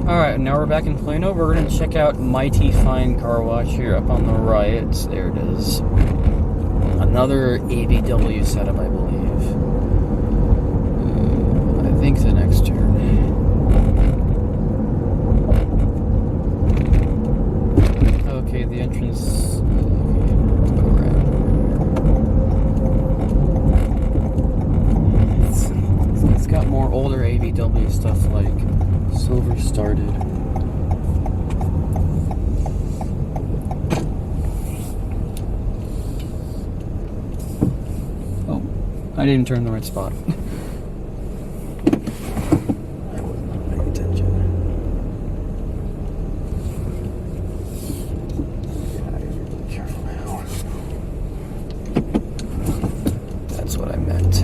Alright, now we're back in Plano. We're going to check out Mighty Fine Car Wash here up on the right. There it is. Another AVW setup, I believe. I think the next turn. Okay, the entrance. It's got more older AVW stuff like Silver Started. Oh, I didn't turn the right spot. I was not paying attention. Yeah, I gotta be careful now. That's what I meant.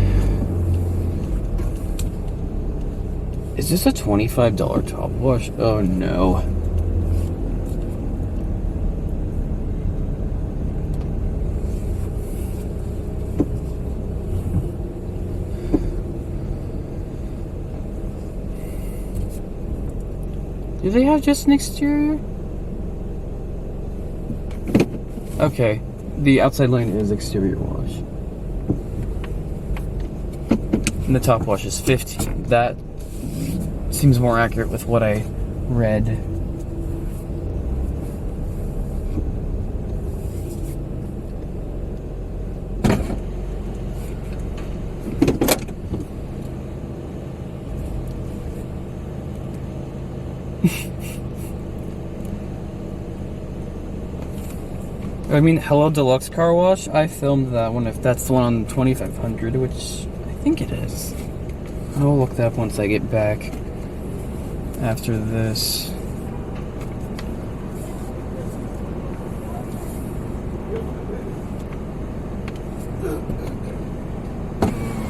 Is this a $25 top wash? Oh no. Do they have just an exterior? Okay, the outside lane is exterior wash. And the top wash is 15. That seems more accurate with what I read. I mean, Hello Deluxe Car Wash, I filmed that one, if that's the one on 2500, which I think it is. I'll look that up once I get back after this.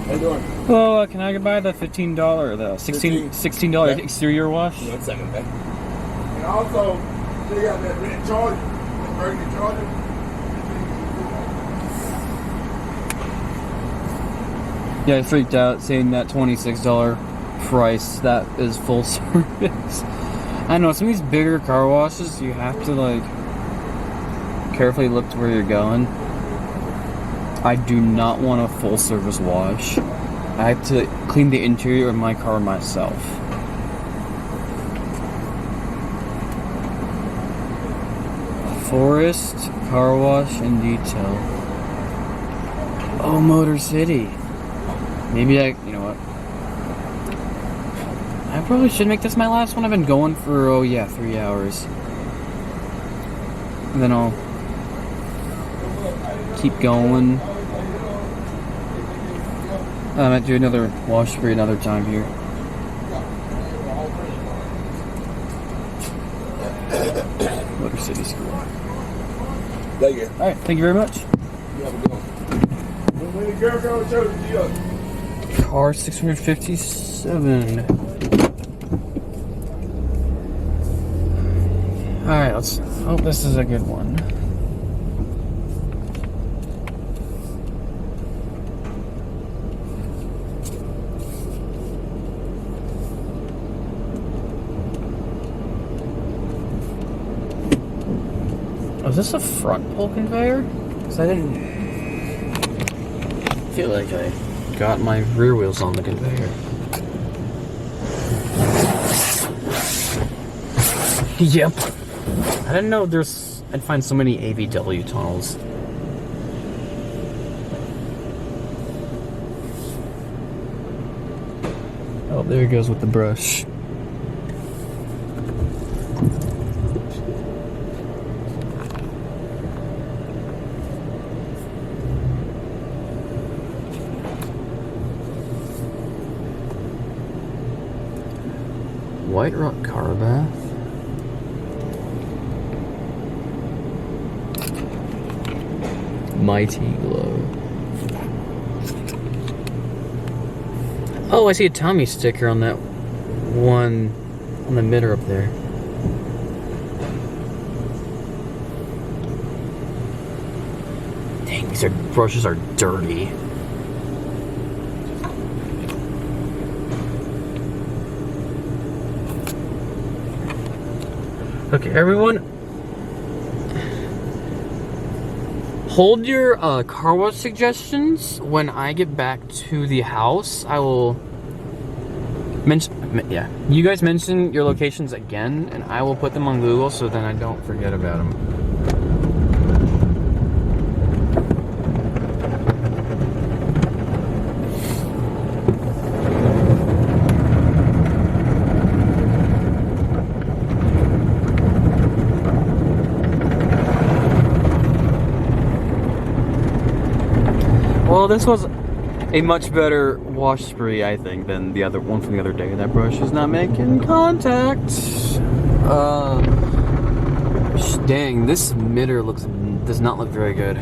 How you doing? Oh, can I buy the $15, the $16 yeah. exterior wash? 1 second, okay? And also, they got that red charger, that burgundy charger. Yeah, I freaked out saying that $26 price, that is full service. I know, some of these bigger car washes, you have to like carefully look to where you're going. I do not want a full service wash. I have to clean the interior of my car myself. Forest Car Wash and Detail. Oh, Motor City. Maybe you know what? I probably should make this my last one. I've been going for, 3 hours. And then I'll keep going. I might do another wash for another time here. Motor City School. Thank you. Alright, thank you very much. You have a good one. When the girl goes to the Car 657. Alright, let's hope this is a good one. Oh, is this a front pull conveyor? Because I didn't feel like I got my rear wheels on the conveyor. Yep. I didn't know I'd find so many AVW tunnels. Oh, there he goes with the brush. White Rock Car Bath. Mighty Glow. Oh, I see a Tommy sticker on that one on the mirror up there. Dang, these brushes are dirty. Okay, everyone, hold your car wash suggestions. When I get back to the house, I will mention, yeah, you guys mention your locations again, and I will put them on Google so then I don't forget about them. Well, this was a much better wash spree, I think, than the other one from the other day. That brush is not making contact. Dang, this emitter does not look very good.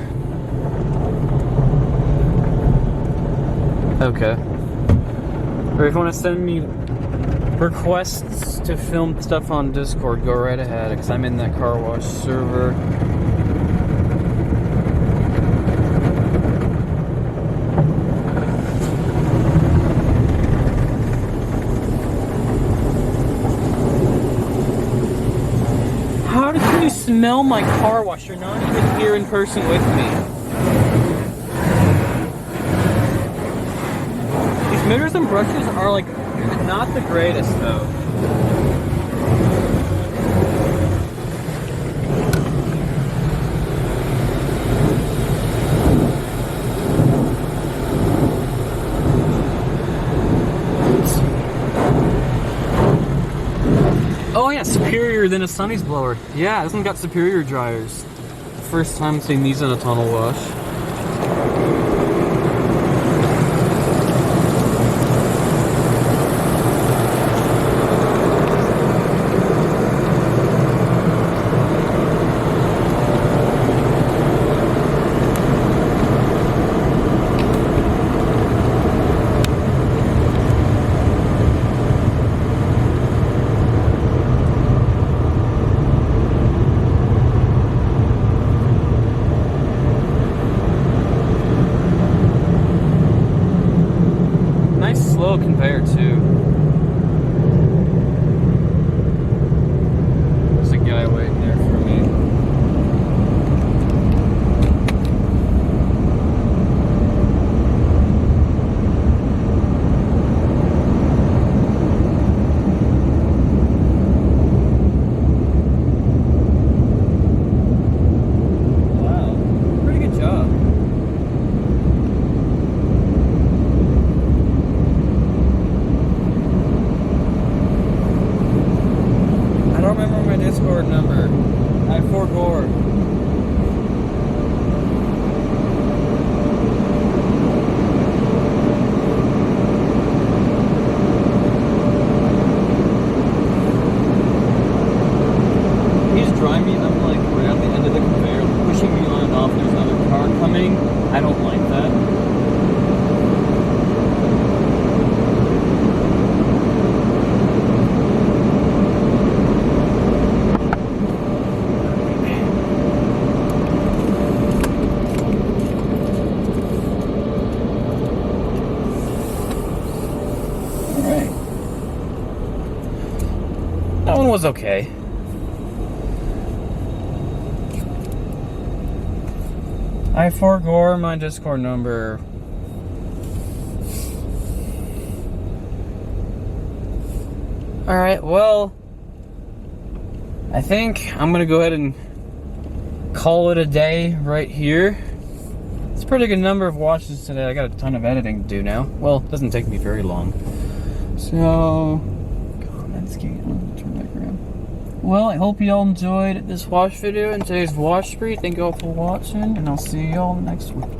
Okay. Or if you want to send me requests to film stuff on Discord, go right ahead, because I'm in that car wash server. How can you smell my car wash? You're not even here in person with me. These mirrors and brushes are like not the greatest though. Oh yeah, superior than a Sunny's blower. Yeah, this one got superior dryers. First time seeing these in a tunnel wash. Nice slow conveyor too. There's a guy waiting there for me. Wow, pretty good job. I don't remember my Discord number. I forgot. He's driving me. I'm like right at the end of the conveyor, pushing me on and off. There's another car coming. I don't like that. That one was okay. I forgot my Discord number. Alright, well, I think I'm gonna go ahead and call it a day right here. It's a pretty good number of watches today. I got a ton of editing to do now. Well, it doesn't take me very long. So, comments can't turn back around. Well, I hope you all enjoyed this wash video and today's wash spree. Thank you all for watching, and I'll see you all next one.